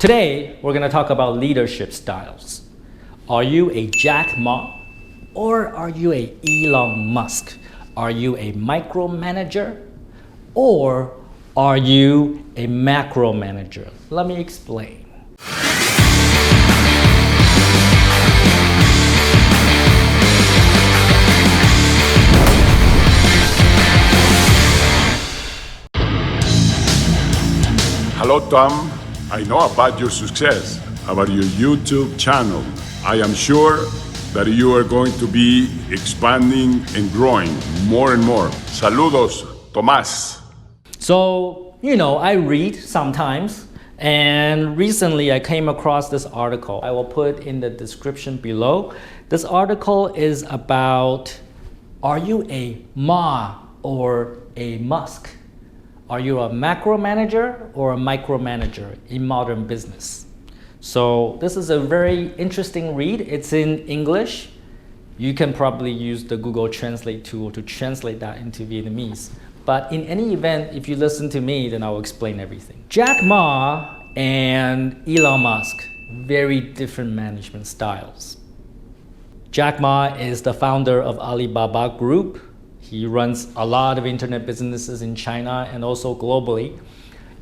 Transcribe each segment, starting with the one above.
Today, we're going to talk about leadership styles. Are you a Jack Ma or are you a Elon Musk? Are you a micromanager or are you a macro manager? Let me explain. Hello, Tom. I know about your success, about your YouTube channel. I am sure that you are going to be expanding and growing more and more. Saludos, Tomás. So, I read sometimes, and recently I came across this article. I will put in the description below. This article is about, are you a Ma or a Musk? Are you a macro manager or a micromanager in modern business? So this is a very interesting read. It's in English. You can probably use the Google Translate tool to translate that into Vietnamese. But in any event, if you listen to me, then I'll explain everything. Jack Ma and Elon Musk, very different management styles. Jack Ma is the founder of Alibaba Group. He runs a lot of internet businesses in China and also globally.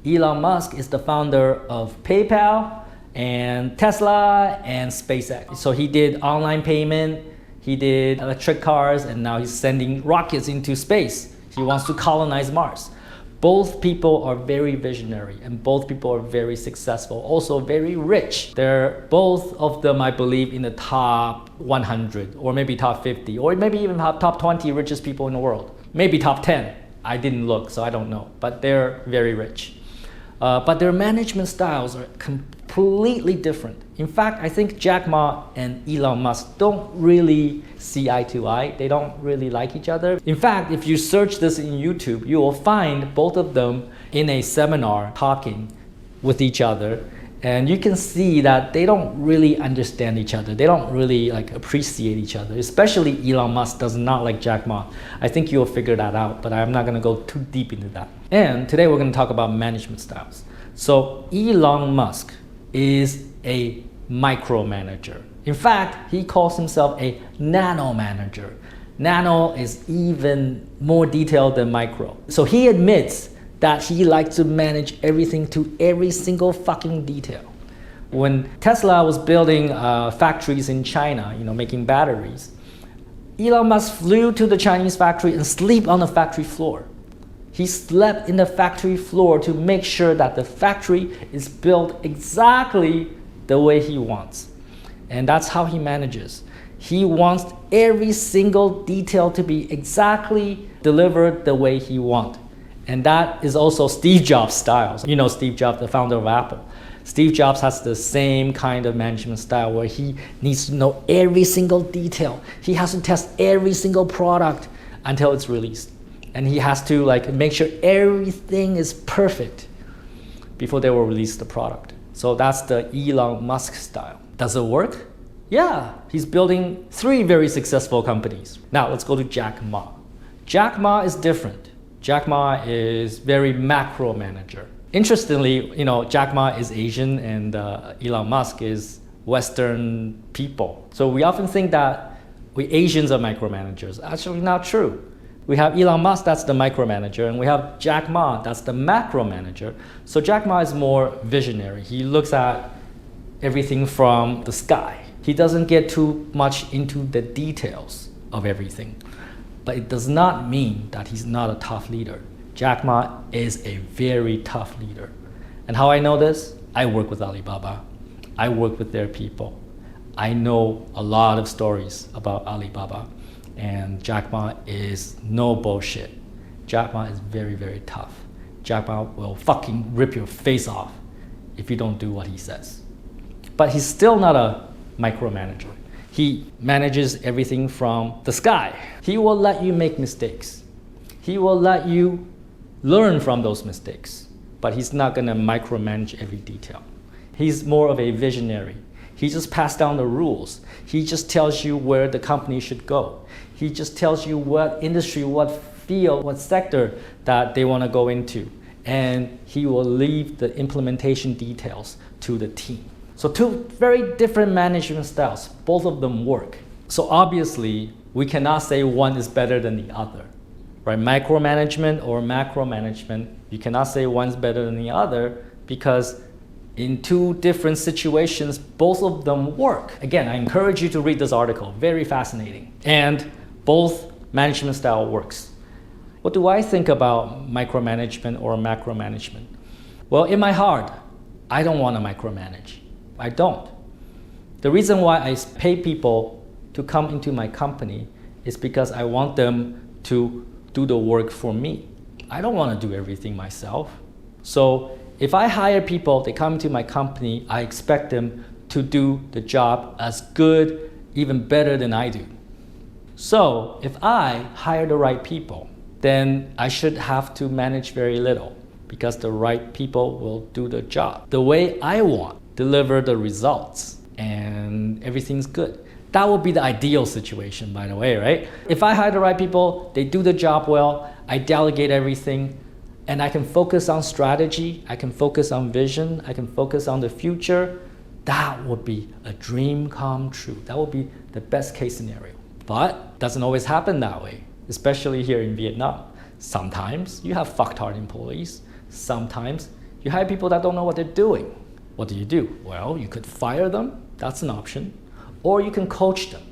Elon Musk is the founder of PayPal and Tesla and SpaceX. So he did online payment, he did electric cars, and now he's sending rockets into space. He wants to colonize Mars. Both people are very visionary and both people are very successful, also very rich. They're both of them, I believe, in the top 100 or maybe top 50 or maybe even top 20 richest people in the world. Maybe top 10. I didn't look, so I don't know, but they're very rich. But their management styles are completely different. In fact, I think Jack Ma and Elon Musk don't really see eye to eye. They don't really like each other. In fact, if you search this in YouTube, you will find both of them in a seminar talking with each other. And you can see that they don't really understand each other. They don't really appreciate each other. Especially Elon Musk does not like Jack Ma. I think you'll figure that out, but I'm not gonna go too deep into that. And today we're gonna talk about management styles. So Elon Musk is a micromanager. In fact, he calls himself a nano manager. Nano is even more detailed than micro. So he admits that he likes to manage everything to every single fucking detail. When Tesla was building factories in China, making batteries, Elon Musk flew to the Chinese factory and slept on the factory floor. He slept in the factory floor to make sure that the factory is built exactly the way he wants. And that's how he manages. He wants every single detail to be exactly delivered the way he wants. And that is also Steve Jobs' style. Steve Jobs, the founder of Apple. Steve Jobs has the same kind of management style where he needs to know every single detail. He has to test every single product until it's released. And he has to make sure everything is perfect before they will release the product. So that's the Elon Musk style. Does it work? Yeah, he's building 3 very successful companies. Now let's go to Jack Ma. Jack Ma is different. Jack Ma is very macro manager. Interestingly, Jack Ma is Asian and Elon Musk is Western people. So we often think that we Asians are micromanagers. Actually not true. We have Elon Musk, that's the micromanager, and we have Jack Ma, that's the macro manager. So Jack Ma is more visionary. He looks at everything from the sky. He doesn't get too much into the details of everything. But it does not mean that he's not a tough leader. Jack Ma is a very tough leader. And how I know this? I work with Alibaba. I work with their people. I know a lot of stories about Alibaba. And Jack Ma is no bullshit. Jack Ma is very, very tough. Jack Ma will fucking rip your face off if you don't do what he says. But he's still not a micromanager. He manages everything from the sky. He will let you make mistakes. He will let you learn from those mistakes. But he's not gonna micromanage every detail. He's more of a visionary. He just passed down the rules. He just tells you where the company should go. He just tells you what industry, what field, what sector that they want to go into. and he will leave the implementation details to the team. So two very different management styles, both of them work. So obviously, we cannot say one is better than the other, right? Micromanagement or macro management, you cannot say one's better than the other because in two different situations, both of them work. Again, I encourage you to read this article, very fascinating. And both management style works. What do I think about micromanagement or macro management? Well, in my heart, I don't want to micromanage. I don't. The reason why I pay people to come into my company is because I want them to do the work for me. I don't want to do everything myself. So if I hire people, they come to my company, I expect them to do the job as good, even better than I do. So if I hire the right people, then I should have to manage very little because the right people will do the job the way I want, deliver the results, and everything's good. That would be the ideal situation, by the way, right? If I hire the right people, they do the job well, I delegate everything, and I can focus on strategy, I can focus on vision, I can focus on the future, that would be a dream come true. That would be the best case scenario. But it doesn't always happen that way, especially here in Vietnam. Sometimes you have fucktard employees. Sometimes you hire people that don't know what they're doing. What do? Well, you could fire them, that's an option. Or you can coach them,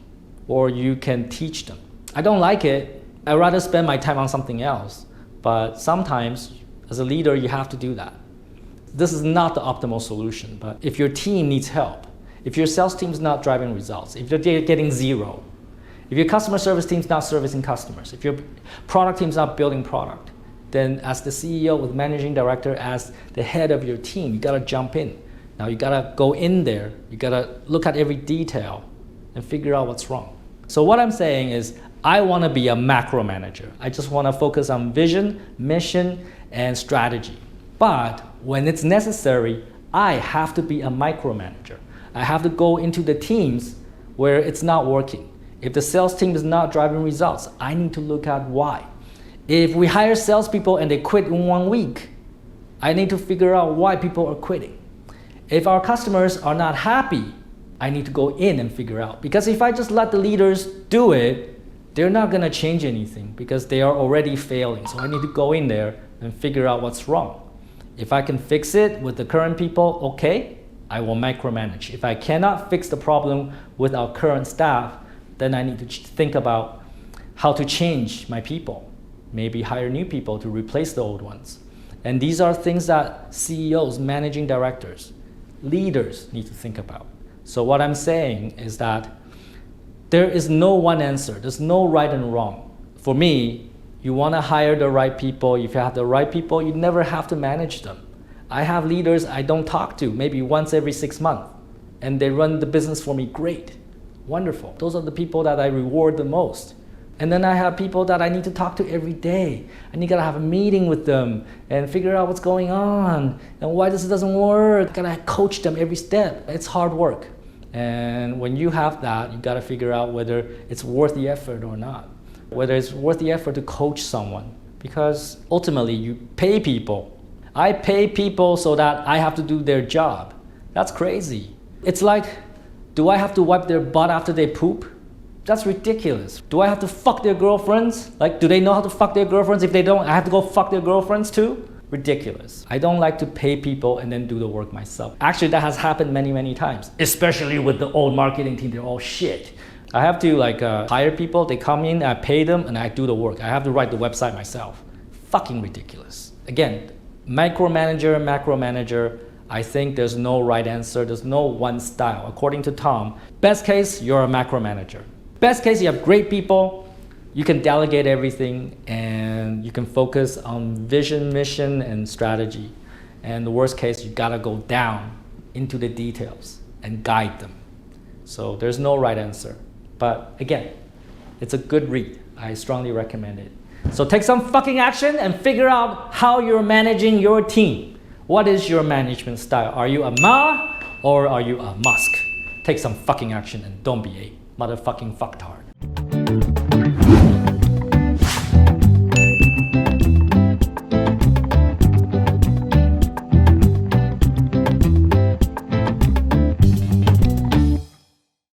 or you can teach them. I don't like it. I'd rather spend my time on something else. But sometimes, as a leader, you have to do that. This is not the optimal solution, but if your team needs help, if your sales team is not driving results, if you're getting zero, if your customer service team is not servicing customers, if your product team is not building product, then as the CEO, with managing director, as the head of your team, you gotta jump in. Now you gotta go in there, you gotta look at every detail and figure out what's wrong. So what I'm saying is, I wanna be a macro manager. I just wanna focus on vision, mission, and strategy. But when it's necessary, I have to be a micromanager. I have to go into the teams where it's not working. If the sales team is not driving results, I need to look at why. If we hire salespeople and they quit in 1 week, I need to figure out why people are quitting. If our customers are not happy, I need to go in and figure out. Because if I just let the leaders do it, they're not gonna change anything because they are already failing. So I need to go in there and figure out what's wrong. If I can fix it with the current people, okay, I will micromanage. If I cannot fix the problem with our current staff, then I need to think about how to change my people. Maybe hire new people to replace the old ones. And these are things that CEOs, managing directors, leaders need to think about. So what I'm saying is that there is no one answer. There's no right and wrong. For me, you want to hire the right people. If you have the right people, you never have to manage them. I have leaders I don't talk to, maybe once every 6 months, and they run the business for me great. Wonderful. Those are the people that I reward the most. And then I have people that I need to talk to every day. I need to have a meeting with them and figure out what's going on and why this doesn't work. I gotta coach them every step. It's hard work. And when you have that, you gotta figure out whether it's worth the effort or not. Whether it's worth the effort to coach someone. Because ultimately you pay people. I pay people so that I have to do their job. That's crazy. It's like, do I have to wipe their butt after they poop? That's ridiculous. Do I have to fuck their girlfriends? Like, do they know how to fuck their girlfriends? If they don't, I have to go fuck their girlfriends too? Ridiculous. I don't like to pay people and then do the work myself. Actually, that has happened many, many times. Especially with the old marketing team, they're all shit. I have to hire people, they come in, I pay them, and I do the work. I have to write the website myself. Fucking ridiculous. Again, micromanager, macro manager, I think there's no right answer. There's no one style. According to Tom, best case, you're a macro manager. Best case, you have great people, you can delegate everything, and you can focus on vision, mission, and strategy. And the worst case, you gotta go down into the details and guide them. So there's no right answer. But again, it's a good read. I strongly recommend it. So take some fucking action and figure out how you're managing your team. What is your management style? Are you a Ma or are you a Musk? Take some fucking action and don't be a motherfucking fucktard.